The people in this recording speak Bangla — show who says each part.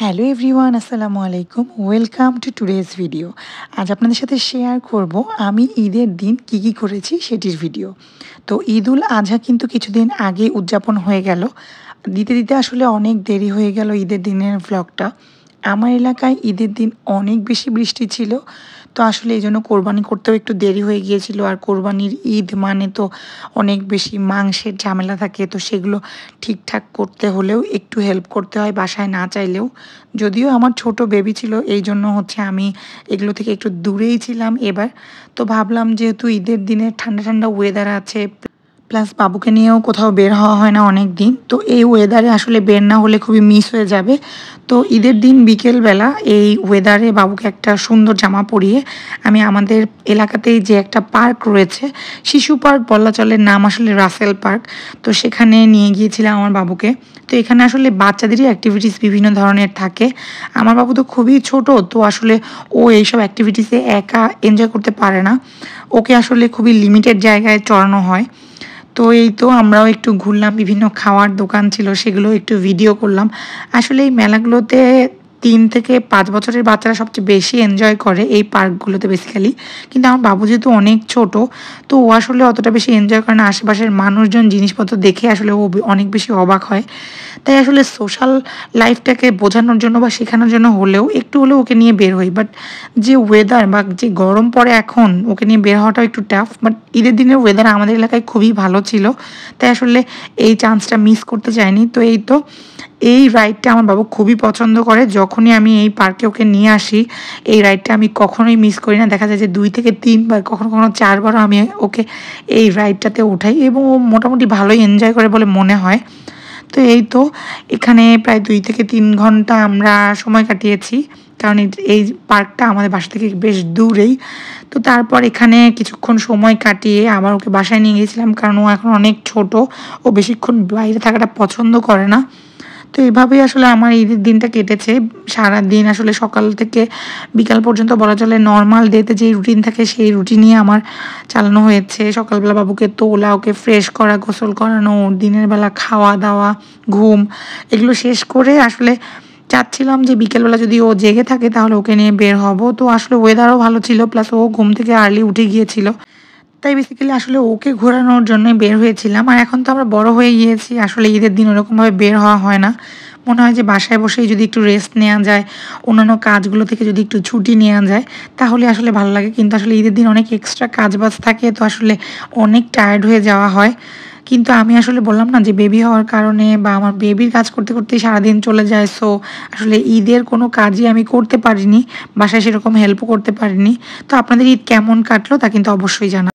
Speaker 1: হ্যালো এভরিওয়ান, আসসালামু আলাইকুম। Welcome to today's video. আজ আপনাদের সাথে শেয়ার করব আমি ঈদের দিন কি করেছি সেটির ভিডিও। তো ঈদুল আজহা কিন্তু কিছুদিন আগে উদযাপন হয়ে গেল। দিতে দিতে আসলে অনেক দেরি হয়ে গেল ঈদের দিনের ভ্লগটা। আমার এলাকায় ঈদের দিন অনেক বেশি বৃষ্টি ছিল। তো আসলে এই জন্য কোরবানি করতেও একটু দেরি হয়ে গিয়েছিল। আর কোরবানির ঈদ মানে তো অনেক বেশি মাংসের ঝামেলা থাকে, তো সেগুলো ঠিকঠাক করতে হলেও একটু হেল্প করতে হয় বাসায় না চাইলেও। যদিও আমার ছোট বেবি ছিল, এই জন্য হচ্ছে আমি এগুলো থেকে একটু দূরেই ছিলাম এবার। তো ভাবলাম যেহেতু ঈদের দিনে ঠান্ডা ঠান্ডা ওয়েদার আছে, প্লাস বাবুকে নিয়েও কোথাও বের হওয়া হয় না অনেক দিন, তো এই ওয়েদারে আসলে বের না হলে খুবই মিস হয়ে যাবে। তো ঈদের দিন বিকেলবেলা এই ওয়েদারে বাবুকে একটা সুন্দর জামা পরিয়ে আমি আমাদের এলাকাতেই যে একটা পার্ক রয়েছে, শিশু পার্ক বলা চলে, নাম আসলে রাসেল পার্ক, তো সেখানে নিয়ে গিয়েছিলাম আমার বাবুকে। তো এখানে আসলে বাচ্চাদেরই অ্যাক্টিভিটিস বিভিন্ন ধরনের থাকে। আমার বাবু তো খুবই ছোট, তো আসলে ও এইসব অ্যাক্টিভিটিসে একা এনজয় করতে পারে না। ওকে আসলে খুবই লিমিটেড জায়গায় চড়ানো হয়। তো এই তো আমরাও একটু ঘুরলাম, বিভিন্ন খাওয়ার দোকান ছিল সেগুলো একটু ভিডিও করলাম। আসলে এই মেলাগুলোতে 3 থেকে 5 বছরের বাচ্চারা সবচেয়ে বেশি এনজয় করে এই পার্কগুলোতে বেসিক্যালি। কিন্তু আমার বাবু যেহেতু অনেক ছোট, তো ও আসলে অতটা বেশি এনজয় করে না। আশেপাশের মানুষজন জিনিসপত্র দেখে আসলে ও অনেক বেশি অবাক হয়। তাই আসলে সোশ্যাল লাইফটাকে বোঝানোর জন্য বা শেখানোর জন্য হলেও একটু হলেও ওকে নিয়ে বের হই। বাট যে ওয়েদার বা যে গরম পড়ে এখন, ওকে নিয়ে বের হওয়াটাও একটু টাফ। বাট ঈদের দিনের ওয়েদার আমাদের এলাকায় খুবই ভালো ছিল, তাই আসলে এই চান্সটা মিস করতে চাইনি। তো এই তো এই রাইডটা আমার বাবু খুবই পছন্দ করে। যখনই আমি এই পার্কে ওকে নিয়ে আসি, এই রাইডটা আমি কখনোই মিস করি না। দেখা যায় যে 2 থেকে 3 বার, কখনো কখনো 4বারও আমি ওকে এই রাইডটাতে উঠাই এবং ও মোটামুটি ভালোই এনজয় করে বলে মনে হয়। তো এই তো এখানে প্রায় 2 থেকে 3 ঘন্টা আমরা সময় কাটিয়েছি, কারণ এই পার্কটা আমাদের বাসা থেকে বেশ দূরেই। তো তারপর এখানে কিছুক্ষণ সময় কাটিয়ে আবার ওকে বাসায় নিয়ে গিয়েছিলাম, কারণ ও এখন অনেক ছোট, ও বেশিক্ষণ বাইরে থাকাটা পছন্দ করে না। তো এভাবেই আসলে আমার ঈদের দিনটা কেটেছে। সারাদিন আসলে সকাল থেকে বিকাল পর্যন্ত বলা চলে নর্মাল ডেতে যে রুটিন থাকে সেই রুটিনই আমার চালানো হয়েছে। সকালবেলা বাবুকে তোলা, ওকে ফ্রেশ করা, গোসল করানো, দিনের বেলা খাওয়া দাওয়া, ঘুম, এগুলো শেষ করে আসলে চাচ্ছিলাম যে বিকেলবেলা যদি ও জেগে থাকে তাহলে ওকে নিয়ে বের হব। তো আসলে ওয়েদারও ভালো ছিল, প্লাস ও ঘুম থেকে আর্লি উঠে গিয়েছিল। তাই বেসিক্যালি আসলে ওকে ঘোরানোর জন্যই বের হয়েছিলাম। আর এখন তো আমরা বড় হয়ে গিয়েছি, আসলে ঈদের দিন ওরকমভাবে বের হওয়া হয় না। মনে হয় যে বাসায় বসেই যদি একটু রেস্ট নেওয়া যায়, অন্যান্য কাজগুলো থেকে যদি একটু ছুটি নেওয়া যায়, তাহলে আসলে ভালো লাগে। কিন্তু আসলে ঈদের দিন অনেক এক্সট্রা কাজবাজ থাকে, তো আসলে অনেক টায়ার্ড হয়ে যাওয়া হয়। কিন্তু আমি আসলে বললাম না যে বেবি হওয়ার কারণে বা আমার বেবির কাজ করতে করতেই সারাদিন চলে যায়। সো আসলে ঈদের কোনো কাজই আমি করতে পারিনি, বাসায় সেরকম হেল্পও করতে পারিনি। তো আপনাদের ঈদ কেমন কাটলো তা কিন্তু অবশ্যই জানাবেন।